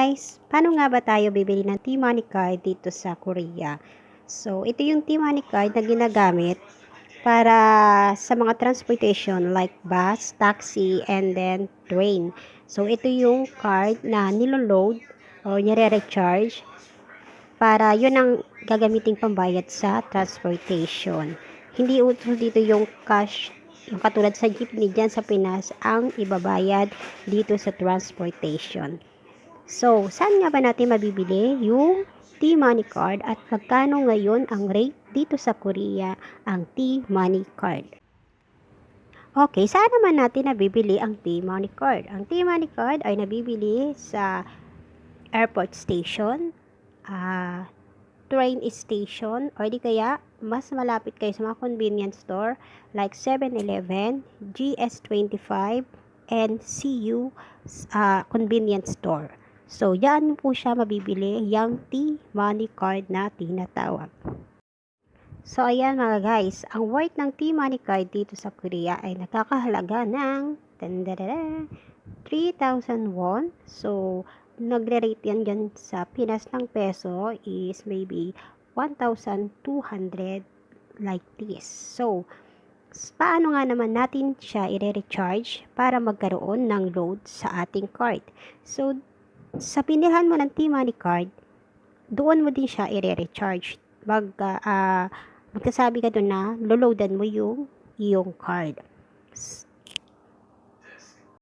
guys! Paano nga ba tayo bibili ng T-Money card dito sa Korea? So, ito yung T-Money card na ginagamit para sa mga transportation like bus, taxi, and then train. So, ito yung card na niloload o nire-recharge para yun ang gagamiting pambayad sa transportation. Hindi uso dito yung cash, yung katulad sa jeepney dyan sa Pinas, ang ibabayad dito sa transportation. So, saan nga ba natin mabibili yung T-Money card at magkano ngayon ang rate dito sa Korea ang T-Money card? Okay, saan naman natin nabibili ang T-Money card? Ang T-Money card ay nabibili sa airport station, train station, or di kaya mas malapit kayo sa mga convenience store like 7-Eleven, GS25, and CU convenience store. So, yan po siya mabibili, yung T-Money card na tinatawag. So, ayan mga guys, ang worth ng T-Money card dito sa Korea ay nakakahalaga ng 3,000 won. So, nagre-rate yan dyan sa Pinas ng peso is maybe 1,200 like this. So, paano nga naman natin siya i-recharge para magkaroon ng load sa ating card? So, sa pinilhan mo ng T-Money card, doon mo din siya i-recharge. Magkasabi ka doon na loloadan mo yung iyong card.